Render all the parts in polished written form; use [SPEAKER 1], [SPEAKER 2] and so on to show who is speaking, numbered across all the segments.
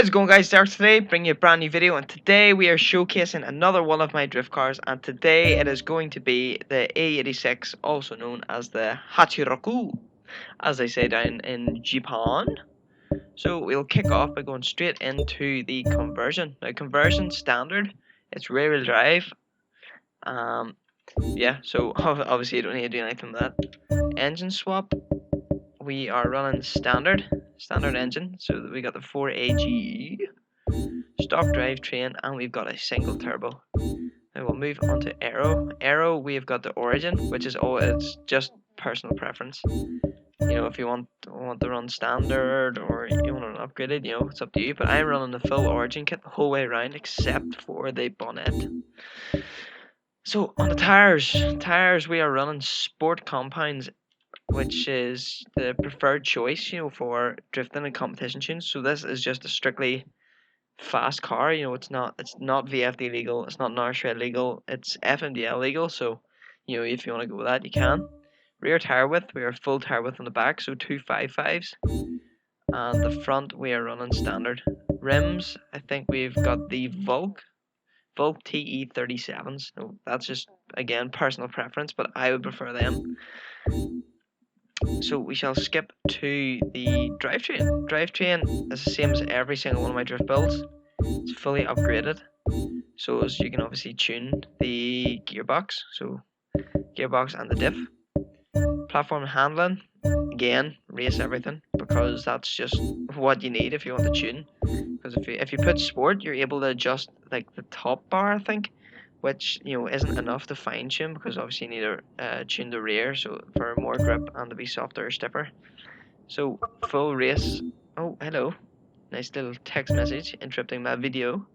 [SPEAKER 1] How's it going, guys? Derek today, bringing you a brand new video, and today we are showcasing another one of my drift cars, and today it is going to be the AE86, also known as the Hachiroku, as they say down in Japan. So we'll kick off by going straight into the conversion. Now, conversion standard, it's rear wheel drive. Yeah, so obviously you don't need to do anything with that. Engine swap, we are running standard engine, so we got the 4AG stock drivetrain, and we've got a single turbo. Now we'll move on to aero. We've got the origin, which is it's just personal preference. You know, if you want to run standard or you want to upgrade it, you know, it's up to you. But I'm running the full origin kit the whole way around, except for the bonnet. So on the tires we are running sport compounds, which is the preferred choice, you know, for drifting and competition tunes. So this is just a strictly fast car. You know, it's not VFD legal, it's not NAR legal, it's FMDL legal. So, you know, if you want to go with that, you can. Rear tire width, we are full tire width on the back, so 255s, and the front we are running standard. Rims, I think we've got the Volk TE37s. No, that's just again personal preference, but I would prefer them. So we shall skip to the drivetrain. Drivetrain is the same as every single one of my drift builds. It's fully upgraded, so as you can obviously tune the gearbox, so gearbox and the diff. Platform handling, again, race everything, because that's just what you need if you want to tune. Because if you put sport, you're able to adjust like the top bar, I think, which, you know, isn't enough to fine tune, because obviously you need to tune the rear so for more grip and to be softer or stiffer. So full race. Oh, hello, nice little text message interrupting my video.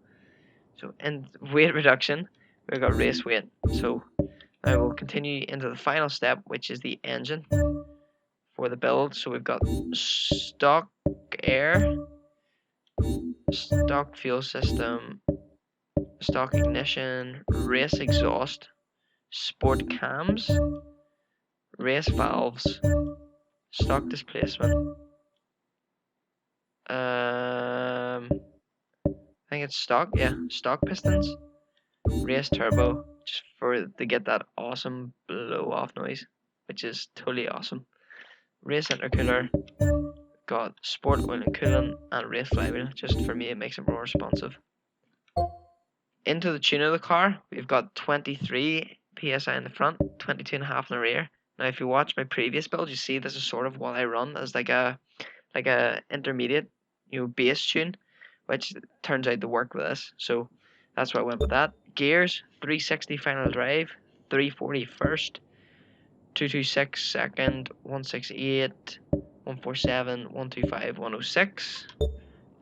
[SPEAKER 1] So in weight reduction, we've got race weight. So I will continue into the final step, which is the engine for the build. So we've got stock air, stock fuel system, stock ignition, race exhaust, sport cams, race valves, stock displacement. I think it's stock, yeah, stock pistons, race turbo, just to get that awesome blow off noise, which is totally awesome. Race intercooler, got sport oil and coolant, and race flywheel. Just for me, it makes it more responsive. Into the tune of the car, we've got 23 psi in the front, 22.5 in the rear. Now, if you watch my previous build, you see this is sort of what I run as like a intermediate, you know, bass tune, which turns out to work with this. So that's why I went with that. Gears, 360 final drive, 340 first, 226 second, 168, 147, 125, 106.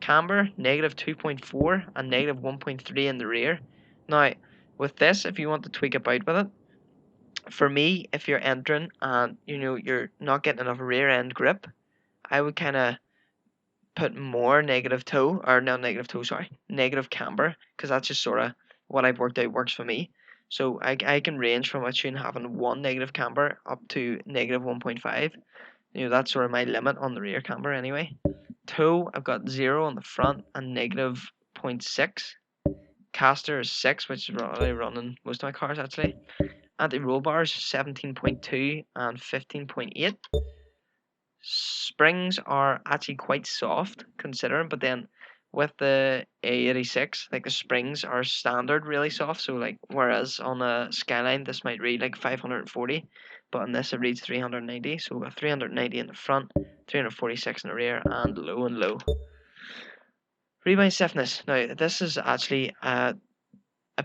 [SPEAKER 1] Camber, negative 2.4 and negative 1.3 in the rear. Now, with this, if you want to tweak about with it, for me, if you're entering and you know you're not getting enough rear end grip, I would kind of put more negative camber, because that's just sort of what I've worked out works for me. So I can range from a tune having 1 negative camber up to negative 1.5. You know, that's sort of my limit on the rear camber anyway. Toe, I've got 0 on the front and negative 0.6. Caster is 6, which is really running most of my cars actually. Anti-roll bars, 17.2 and 15.8. Springs are actually quite soft considering, but then with the A86, like the springs are standard really soft. So like, whereas on a Skyline this might read like 540, but on this it reads 390. So we've got 390 in the front, 346 in the rear, and low. Rebind stiffness. Now this is actually a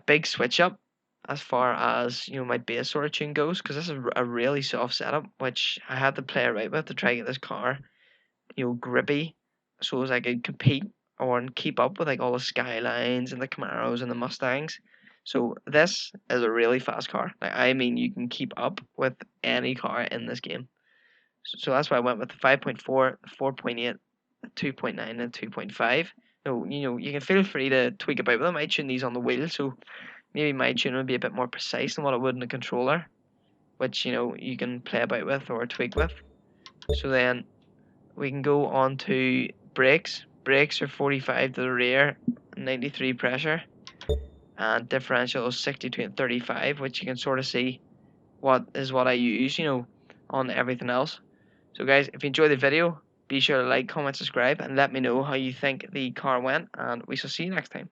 [SPEAKER 1] big switch up as far as, you know, my base sort of tune goes, because this is a really soft setup, which I had to play around with to try to get this car, you know, grippy, so as I could compete or keep up with like all the Skylines and the Camaros and the Mustangs. So this is a really fast car. Like, I mean, you can keep up with any car in this game. So that's why I went with the 5.4, 4.8, 2.9, and 2.5. So, you know, you can feel free to tweak about with them. I tune these on the wheel, so maybe my tune would be a bit more precise than what it would in the controller, which, you know, you can play about with or tweak with. So then we can go on to brakes. Brakes are 45 to the rear, 93 pressure, and differential is 62 and 35, which you can sort of see what I use, on everything else. So guys, if you enjoyed the video, be sure to like, comment, subscribe, and let me know how you think the car went, and we shall see you next time.